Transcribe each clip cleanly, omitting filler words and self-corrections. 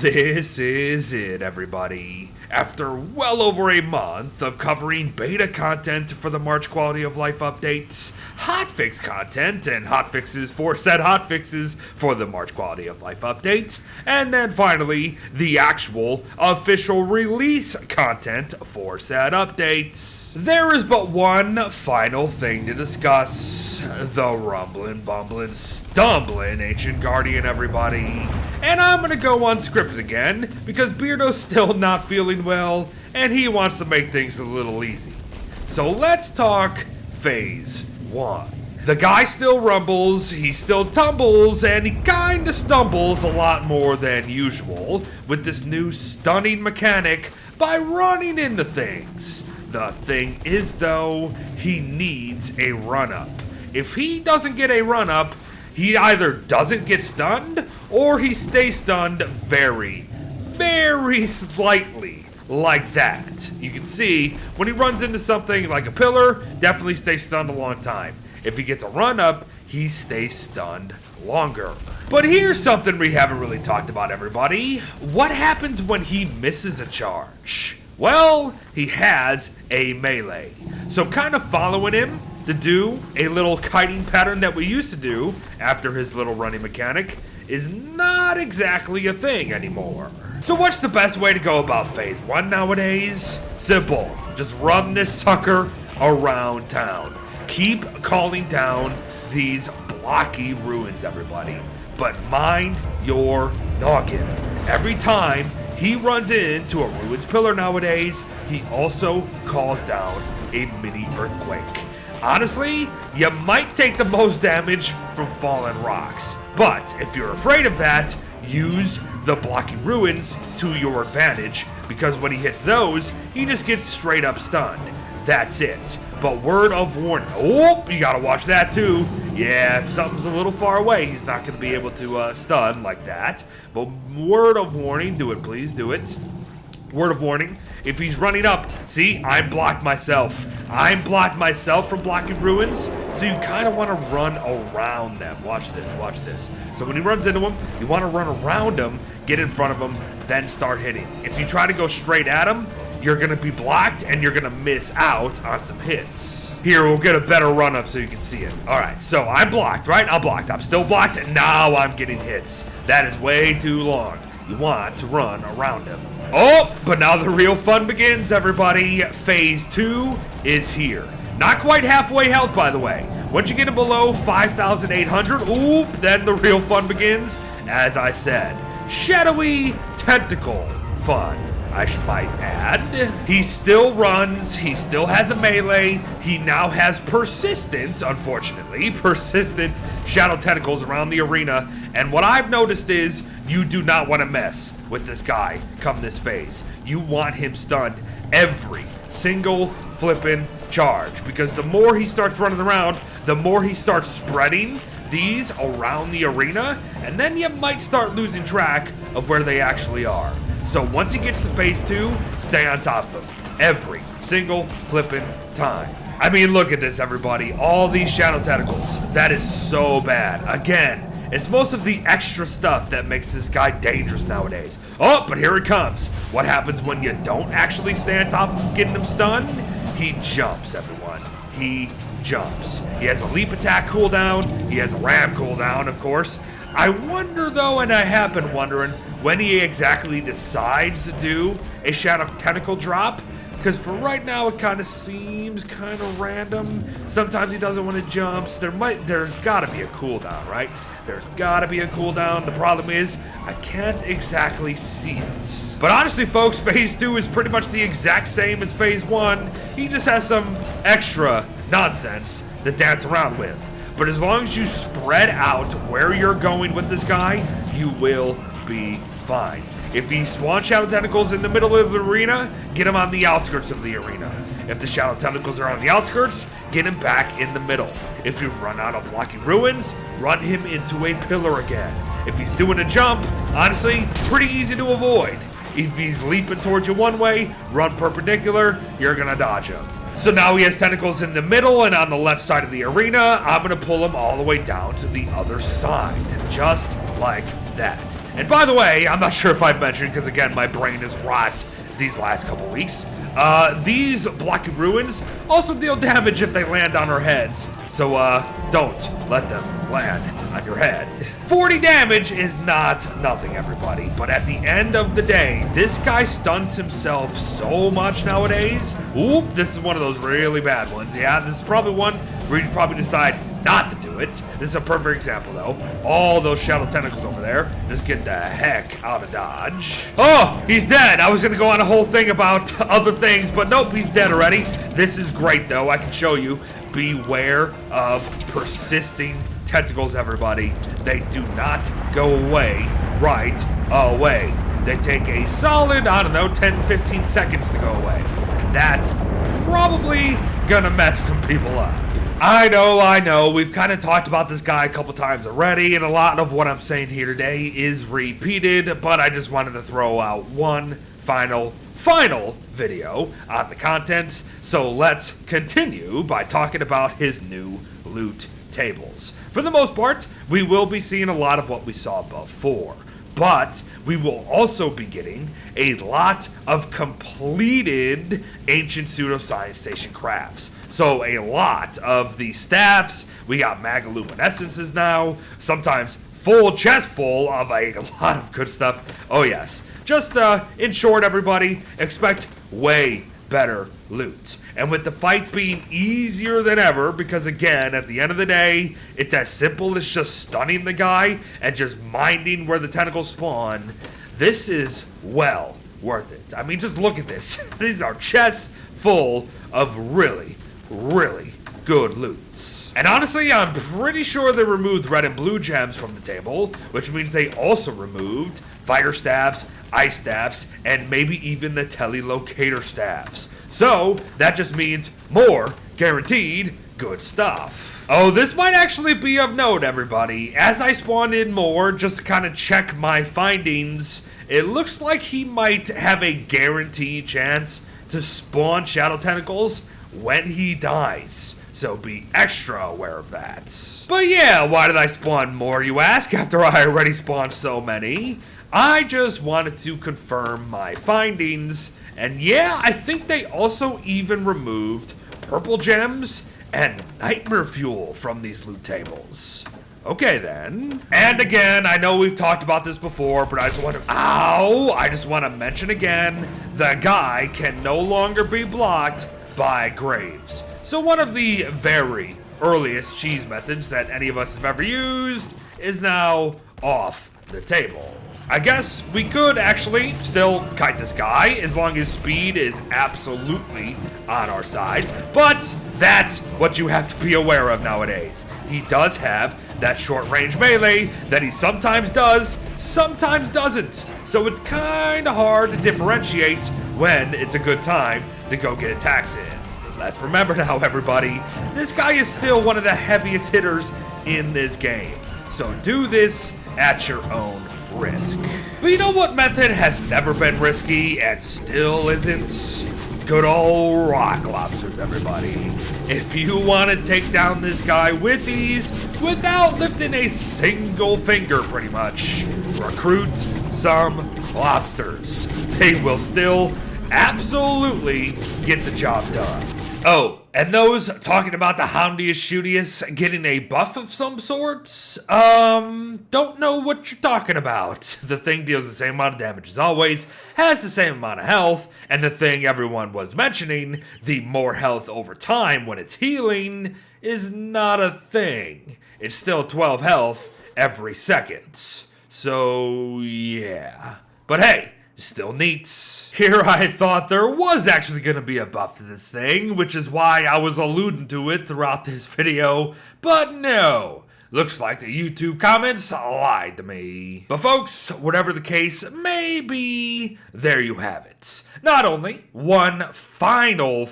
This is it, everybody. After well over a month of covering beta content for the March Quality of Life updates, hotfix content and hotfixes for said hotfixes for the March Quality of Life updates, and then finally, the actual official release content for said updates. There is but one final thing to discuss: the rumbling, bumbling, stumbling Ancient Guardian, everybody. And I'm gonna go unscripted again, because Beardo's still not feeling well, and he wants to make things a little easy. So let's talk Phase 1. The guy still rumbles, he still tumbles, and he kinda stumbles a lot more than usual with this new stunning mechanic by running into things. The thing is, though, he needs a run-up. If he doesn't get a run-up, he either doesn't get stunned, or he stays stunned very, very slightly, like that. You can see, when he runs into something like a pillar, definitely stays stunned a long time. If he gets a run-up, he stays stunned longer. But here's something we haven't really talked about, everybody. What happens when he misses a charge? Well, he has a melee. So kind of following him to do a little kiting pattern that we used to do after his little running mechanic is not exactly a thing anymore. So what's the best way to go about Phase 1 nowadays? Simple. Just run this sucker around town. Keep calling down these blocky ruins, everybody. But mind your noggin. Every time he runs into a ruins pillar nowadays, he also calls down a mini earthquake. Honestly, you might take the most damage from fallen rocks, but if you're afraid of that, use the blocky ruins to your advantage, because when he hits those, he just gets straight up stunned. That's it. But word of warning. Oh, you gotta watch that too. Yeah, if something's a little far away, he's not gonna be able to stun like that. But word of warning, do it please, do it. Word of warning, if he's running up, see, I'm blocked myself. I'm blocked myself from blocking ruins, so you kind of want to run around them. Watch this, watch this. So when he runs into him, you want to run around him, get in front of him, then start hitting. If you try to go straight at him, you're going to be blocked and you're going to miss out on some hits. Here, we'll get a better run up so you can see it. All right, so I'm blocked, right? I'm blocked. I'm still blocked, and now I'm getting hits. That is way too long. You want to run around him. Oh, but now the real fun begins, everybody. Phase 2 is here. Not quite halfway health, by the way. Once you get it below 5,800, oop, then the real fun begins. As I said, shadowy tentacle fun, I might add. He still runs, he still has a melee, he now has persistent, unfortunately, persistent shadow tentacles around the arena, and what I've noticed is, you do not want to mess with this guy come this phase. You want him stunned every single flippin' charge, because the more he starts running around, the more he starts spreading these around the arena, and then you might start losing track of where they actually are. So once he gets to Phase 2, stay on top of him every single flippin' time. I mean, look at this, everybody. All these shadow tentacles. That is so bad. Again, it's most of the extra stuff that makes this guy dangerous nowadays. Oh, but here it comes. What happens when you don't actually stay on top of getting him stunned? He jumps, everyone. He jumps. He has a leap attack cooldown. He has a ram cooldown, of course. I wonder, though, and I have been wondering, when he exactly decides to do a shadow tentacle drop. Because for right now, it kind of seems kind of random. Sometimes he doesn't want to jump. There's got to be a cooldown, right? There's gotta be a cooldown. The problem is, I can't exactly see it. But honestly, folks, Phase 2 is pretty much the exact same as Phase 1. He just has some extra nonsense to dance around with. But as long as you spread out where you're going with this guy, you will be fine. If he spawns shadow tentacles in the middle of the arena, get him on the outskirts of the arena. If the shadow tentacles are on the outskirts, get him back in the middle. If you've run out of blocking ruins, run him into a pillar again. If he's doing a jump, honestly, pretty easy to avoid. If he's leaping towards you one way, run perpendicular, you're gonna dodge him. So now he has tentacles in the middle and on the left side of the arena. I'm gonna pull him all the way down to the other side, just like that. And by the way, I'm not sure if I've mentioned, because again, my brain is rot these last couple weeks. These blocky ruins also deal damage if they land on our heads. So, don't let them land on your head. 40 damage is not nothing, everybody. But at the end of the day, this guy stuns himself so much nowadays. Oop, this is one of those really bad ones. Yeah, this is probably one where you probably decide not to do it. This is a perfect example, though. All those shadow tentacles over there, just get the heck out of dodge. Oh, he's dead. I was gonna go on a whole thing about other things, but nope, he's dead already. This is great, though. I can show you. Beware of persisting tentacles, everybody. They do not go away right away. They take a solid, I don't know, 10-15 seconds to go away. That's probably gonna mess some people up. I know, we've kind of talked about this guy a couple times already, and a lot of what I'm saying here today is repeated, but I just wanted to throw out one final video on the content. So let's continue by talking about his new loot tables. For the most part, we will be seeing a lot of what we saw before, but we will also be getting a lot of completed Ancient Pseudoscience Station crafts. So a lot of the staffs, we got Magaluminescences now, sometimes full chest full of a lot of good stuff. Oh yes, just in short, everybody, expect way better loot. And with the fight being easier than ever, because again, at the end of the day, it's as simple as just stunning the guy and just minding where the tentacles spawn, this is well worth it. I mean, just look at this. These are chests full of really good loots. And honestly, I'm pretty sure they removed red and blue gems from the table, which means they also removed fire staffs, ice staffs, and maybe even the telelocator staffs. So that just means more guaranteed good stuff. Oh, this might actually be of note, everybody. As I spawned in more, just to kind of check my findings, it looks like he might have a guaranteed chance to spawn shadow tentacles when he dies. So be extra aware of that. But yeah, why did I spawn more, you ask, after I already spawned so many? I just wanted to confirm my findings, and yeah, I think they also even removed purple gems and nightmare fuel from these loot tables. Okay then. And again, I know we've talked about this before, but I just want to mention again, the guy can no longer be blocked by graves. So one of the very earliest cheese methods that any of us have ever used is now off the table. I guess we could actually still kite this guy as long as speed is absolutely on our side, but that's what you have to be aware of nowadays. He does have that short range melee that he sometimes does, sometimes doesn't. So it's kind of hard to differentiate when it's a good time to go get attacks in. Let's remember now, everybody, this guy is still one of the heaviest hitters in this game. So do this at your own risk. But you know what method has never been risky and still isn't? Good old rock lobsters, everybody. If you want to take down this guy with ease without lifting a single finger, pretty much, recruit some lobsters. They will still absolutely get the job done. Oh, and those talking about the Houndiest Shootiest getting a buff of some sorts, don't know what you're talking about. The thing deals the same amount of damage as always, has the same amount of health, and the thing everyone was mentioning, the more health over time when it's healing, is not a thing. It's still 12 health every second. So, yeah. But hey, still neat. Here I thought there was actually going to be a buff to this thing, which is why I was alluding to it throughout this video, but no. Looks like the YouTube comments lied to me. But folks, whatever the case may be, there you have it. Not only one final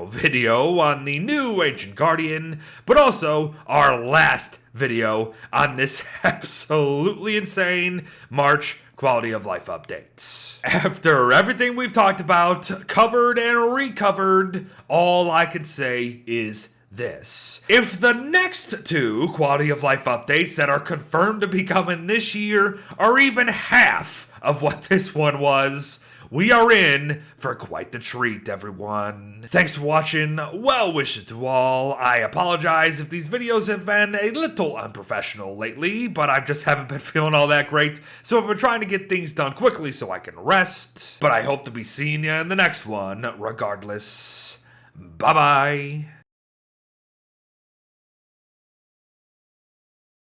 video on the new Ancient Guardian, but also our last video on this absolutely insane March quality of life updates. After everything we've talked about, covered and recovered, all I can say is this. If the next 2 quality of life updates that are confirmed to be coming this year are even half of what this one was, we are in for quite the treat, everyone. Thanks for watching. Well wishes to all. I apologize if these videos have been a little unprofessional lately, but I just haven't been feeling all that great, so I've been trying to get things done quickly so I can rest. But I hope to be seeing you in the next one, regardless. Bye-bye.